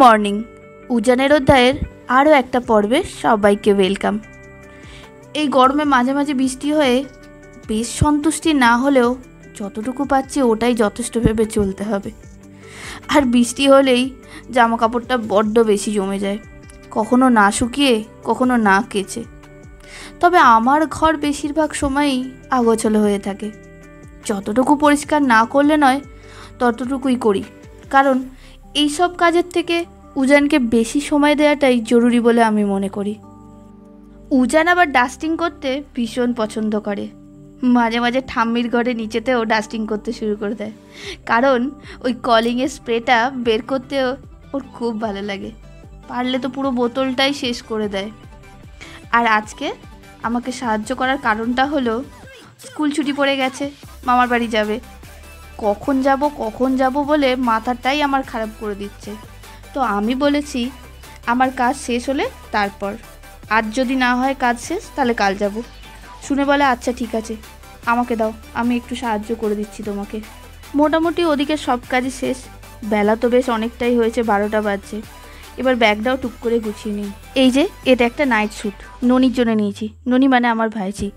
Morning. উজানের অধ্যায়ের আরও একটা পর্বে সবাইকে ওয়েলকাম। এই গরমে মাঝে মাঝে বৃষ্টি হয়ে বেশ সন্তুষ্টি না হলেও যতটুকু পাচ্ছি ওটাই যথেষ্ট ভেবে চলতে হবে। আর বৃষ্টি হলেই জামা কাপড়টা বড্ড বেশি জমে যায়, কখনো না শুকিয়ে কখনো না কেচে। তবে আমার ঘর বেশিরভাগ সময়ই আগোছালো হয়ে থাকে। যতটুকু পরিষ্কার না করলে নয় ততটুকুই করি, কারণ এই সব কাজের থেকে উজানকে বেশি সময় দেওয়াটাই জরুরি বলে আমি মনে করি। উজান আবার ডাস্টিং করতে ভীষণ পছন্দ করে। মাঝে মাঝে ঠাম্মির ঘরে নিচেতেও ডাস্টিং করতে শুরু করে দেয়, কারণ ওই কলিংয়ের স্প্রেটা বের করতেও ওর খুব ভালো লাগে। পারলে তো পুরো বোতলটাই শেষ করে দেয়। আর আজকে আমাকে সাহায্য করার কারণটা হলো স্কুল ছুটি পড়ে গেছে, মামার বাড়ি যাবে। কখন যাব বলে মাথাটাই আমার খারাপ করে দিচ্ছে। তো আমি বলেছি আমার কাজ শেষ হলে তারপর, আজ যদি না হয় কাজ শেষ তাহলে কাল যাব। শুনে বলে আচ্ছা ঠিক আছে, আমাকে দাও, আমি একটু সাহায্য করে দিচ্ছি তোমাকে। মোটামুটি ওদিকে সব কাজই শেষ। বেলা তো বেশ অনেকটাই হয়েছে, 12টা বাজছে। এবার ব্যাগটাও টুক করে গুছিয়ে নিই। এই যে এটা একটা নাইট স্যুট ননির জন্য নিয়েছি। ননি মানে আমার ভাইজি।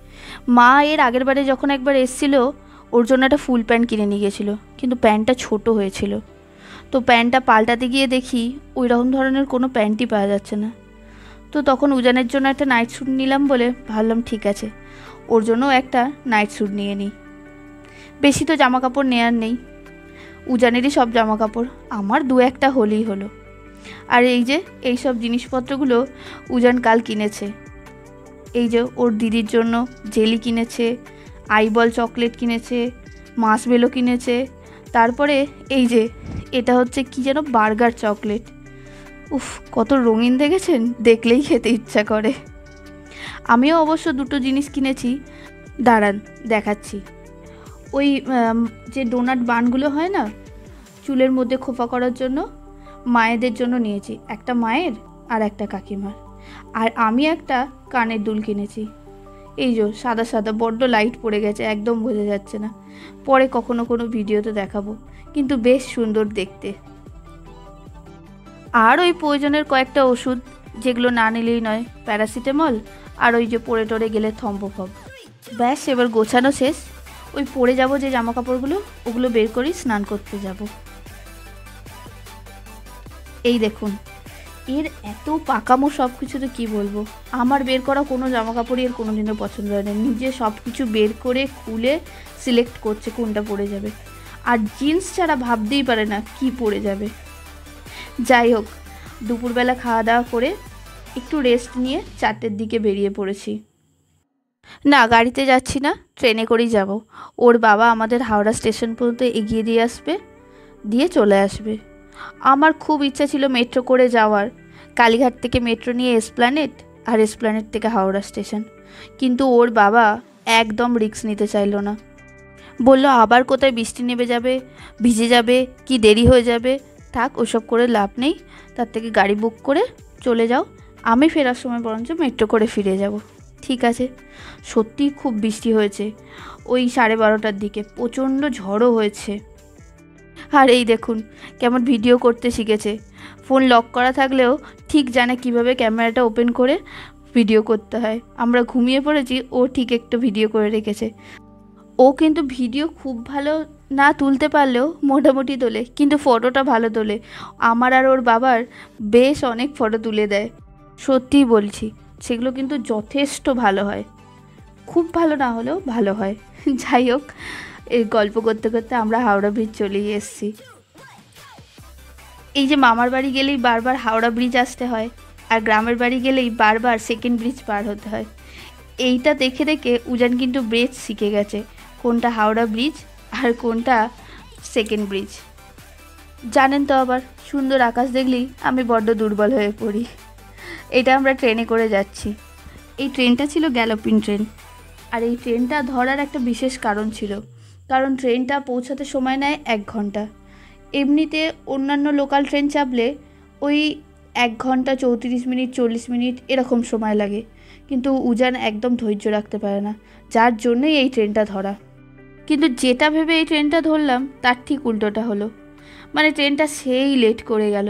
মা এর আগের বারে যখন একবার এসেছিল ওর জন্য একটা ফুল প্যান্ট কিনে নিয়ে গেছিলো, কিন্তু প্যান্টটা ছোট হয়েছিল। তো প্যান্টটা পাল্টাতে গিয়ে দেখি ওই রকম ধরনের কোনো প্যান্টই পাওয়া যাচ্ছে না। তো তখন উজানের জন্য একটা নাইট স্যুট নিলাম বলে ভাবলাম ঠিক আছে ওর জন্যও একটা নাইট স্যুট নিয়ে নিই। বেশি তো জামা কাপড় নেওয়ার নেই, উজানেরই সব জামা কাপড়, আমার দু একটা হলেই হলো। আর এই যে এই সব জিনিসপত্রগুলো উজান কাল কিনেছে। এই যে ওর দিদির জন্য জেলি কিনেছে, আইবল চকলেট কিনেছে, মাসবেলো কিনেছে। তারপরে এই যে এটা হচ্ছে কি যেন বার্গার চকলেট। উফ, কত রঙিন দেখেছেন, দেখলেই খেতে ইচ্ছা করে। আমিও অবশ্য দুটো জিনিস কিনেছি, দাঁড়ান দেখাচ্ছি। ওই যে ডোনাট বানগুলো হয় না চুলের মধ্যে খোপা করার জন্য, মায়েদের জন্য নিয়েছি, একটা মায়ের আর একটা কাকিমার। আর আমি একটা কানের দুল কিনেছি। এই যে সাদা সাদা, বড্ড লাইট পড়ে গেছে, একদম বোঝা যাচ্ছে না। পরে কখনো কোনো ভিডিওতে দেখাবো, কিন্তু বেশ সুন্দর দেখতে। আর ওই প্রয়োজনের কয়েকটা ওষুধ, যেগুলো না নিলেই নয়, প্যারাসিটামল আর ওই যে পড়ে টরে গেলে থম্বফব। ব্যাস, এবার গোছানো শেষ। ওই পরে যাব যে জামা কাপড়গুলো ওগুলো বের করি, স্নান করতে যাব। এই দেখুন এর এত পাকামো সব কিছু, তো কী বলবো। আমার বের করা কোনো জামা কাপড়ই এর কোনোদিনও পছন্দ হয় না। নিজে সব কিছু বের করে খুলে সিলেক্ট করছে কোনটা পরে যাবে। আর জিন্স ছাড়া ভাবতেই পারে না কি পরে যাবে। যাই হোক, দুপুরবেলা খাওয়া দাওয়া করে একটু রেস্ট নিয়ে 4টের দিকে বেরিয়ে পড়েছি। না, গাড়িতে যাচ্ছি না, ট্রেনে করেই যাব। ওর বাবা আমাদের হাওড়া স্টেশন পর্যন্ত এগিয়ে দিয়ে আসবে, দিয়ে চলে আসবে। আমার খুব ইচ্ছা ছিল মেট্রো করে যাওয়ার, কালীঘাট থেকে মেট্রো নিয়ে এসপ্ল্যানেড, আর এসপ্ল্যানেড থেকে হাওড়া স্টেশন। কিন্তু ওর বাবা একদম রিস্ক নিতে চাইলো না। বলল আবার কোথায় বৃষ্টি নেমে যাবে, ভিজে যাবে, কি দেরি হয়ে যাবে। থাক, ওসব করে লাভ নেই, তার থেকে গাড়ি বুক করে চলে যাও, আমি ফেরার সময় বরঞ্চ মেট্রো করে ফিরে যাব। ঠিক আছে। সত্যিই খুব বৃষ্টি হয়েছে। ওই 12:30টার দিকে প্রচণ্ড ঝড়ও হয়েছে। আর এই দেখুন কেমন ভিডিও করতে শিখেছে। ফোন লক করা থাকলেও ঠিক জানে কিভাবে ক্যামেরাটা ওপেন করে ভিডিও করতে হয়। আমরা ঘুমিয়ে পড়েছি, ও ঠিক একটু ভিডিও করে রেখেছে। ও কিন্তু ভিডিও খুব ভালো না তুলতে পারলেও মোটামুটি তোলে, কিন্তু ফটোটা ভালো তোলে। আমার আর ওর বাবার বেশ অনেক ফটো তুলে দেয়, সত্যিই বলছি। সেগুলো কিন্তু যথেষ্ট ভালো হয়, খুব ভালো না হলেও ভালো হয়। যাই হোক, এই গল্প করতে করতে আমরা হাওড়া ব্রিজ চলেই এসেছি। এই যে মামার বাড়ি গেলেই বারবার হাওড়া ব্রিজ আসতে হয়, আর গ্রামের বাড়ি গেলেই বারবার সেকেন্ড ব্রিজ পার হতে হয়। এইটা দেখে দেখে উজান কিন্তু ব্রিজ শিখে গেছে, কোনটা হাওড়া ব্রিজ আর কোনটা সেকেন্ড ব্রিজ। জানেন তো, আবার সুন্দর আকাশ দেখলেই আমি বড্ড দুর্বল হয়ে পড়ি। এটা আমরা ট্রেনে করে যাচ্ছি। এই ট্রেনটা ছিল গ্যালোপিন ট্রেন। আর এই ট্রেনটা ধরার একটা বিশেষ কারণ ছিল, কারণ ট্রেনটা পৌঁছাতে সময় নেয় 1 ঘন্টা। এমনিতে অন্যান্য লোকাল ট্রেন চাপলে ওই 1 ঘন্টা 34 মিনিট 40 মিনিট এরকম সময় লাগে, কিন্তু উজান একদম ধৈর্য রাখতে পারে না, যার জন্যই এই ট্রেনটা ধরা। কিন্তু যেটা ভেবে এই ট্রেনটা ধরলাম তার ঠিক উল্টোটা হলো। মানে ট্রেনটা সেই লেট করে গেল।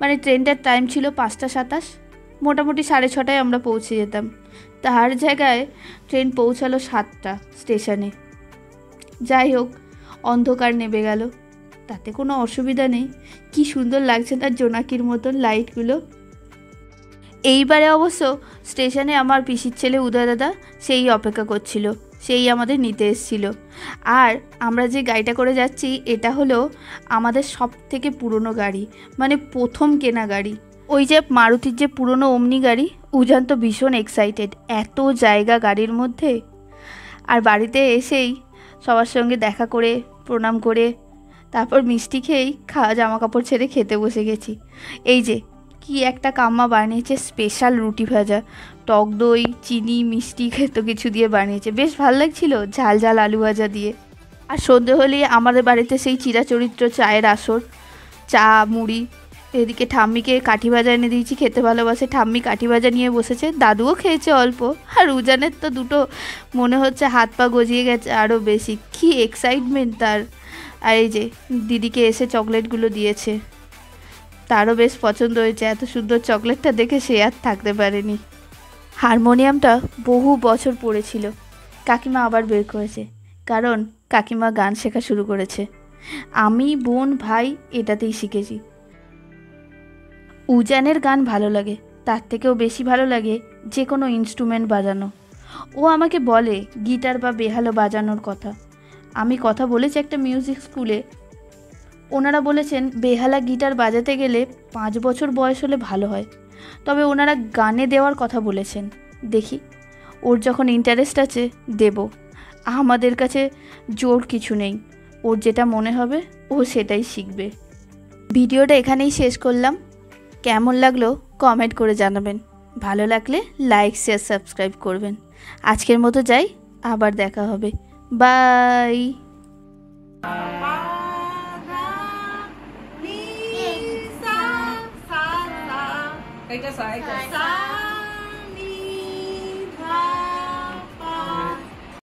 মানে ট্রেনটার টাইম ছিল 5:27, মোটামুটি 6:30টায় আমরা পৌঁছে যেতাম। তার জায়গায় ট্রেন পৌঁছালো 7টা স্টেশনে। যাই হোক, অন্ধকার নেমে গেল, তাতে কোনো অসুবিধা নেই। কি সুন্দর লাগছে তার জোনাকির মতন লাইটগুলো। এইবারে অবশ্য স্টেশনে আমার পিসির ছেলে উদয় দাদা সেই অপেক্ষা করছিল, সেই আমাদের নিতে এসেছিল। আর আমরা যে গাড়িটা করে যাচ্ছি এটা হলো আমাদের সব থেকে পুরনো গাড়ি, মানে প্রথম কেনা গাড়ি। ওই যে মারুতির যে পুরনো অমনি গাড়ি, উজান তো ভীষণ এক্সাইটেড, এত জায়গা গাড়ির মধ্যে। আর বাড়িতে এসেই সবার সঙ্গে দেখা করে প্রণাম করে তারপর মিষ্টি খেয়েই জামা কাপড় ছেড়ে খেতে বসে গেছি। এই যে কি একটা কাম্মা বানিয়েছে, স্পেশাল রুটি ভাজা, টক দই, চিনি, মিষ্টি এত কিছু দিয়ে বানিয়েছে, বেশ ভালো লাগছিল, ঝাল ঝাল আলু ভাজা দিয়ে। আর সন্ধে হলেই আমাদের বাড়িতে সেই চিরাচরিত্র চায়ের আসর, চা মুড়ি। এদিকে ঠাম্মিকে কাঠি ভাজা এনে দিয়েছি, খেতে ভালোবাসে, ঠাম্মি কাঠি ভাজা নিয়ে বসেছে, দাদুও খেয়েছে অল্প। আর উজানের তো দুটো মনে হচ্ছে হাত পা গজিয়ে গেছে আরও বেশি, কি এক্সাইটমেন্ট তার। আর এই যে দিদিকে এসে চকলেটগুলো দিয়েছে, তারও বেশ পছন্দ হয়েছে, এত সুন্দর চকলেটটা দেখে সে আর থাকতে পারেনি। হারমোনিয়ামটা বহু বছর পড়েছিল, কাকিমা আবার বের করেছে, কারণ কাকিমা গান শেখা শুরু করেছে। আমি, বোন, ভাই এটাতেই শিখেছি। উজানের গান ভালো লাগে, তার থেকেও বেশি ভালো লাগে যে কোনো ইনস্ট্রুমেন্ট বাজানো। ও আমাকে বলে গিটার বা বেহালা বাজানোর কথা। আমি কথা বলেছি একটা মিউজিক স্কুলে, ওনারা বলেছেন বেহালা গিটার বাজাতে গেলে 5 বছর বয়স হলে ভালো হয়, তবে ওনারা গানে দেওয়ার কথা বলেছেন। দেখি, ওর যখন ইন্টারেস্ট আছে দেব, আমাদের কাছে জোর কিছু নেই, ওর যেটা মনে হবে ও সেটাই শিখবে। ভিডিওটা এখানেই শেষ করলাম, কেমন লাগলো কমেন্ট করে জানাবেন, ভালো লাগলে লাইক শেয়ার সাবস্ক্রাইব করবেন। আজকের মতো যাই, আবার দেখা হবে, বাই। Sa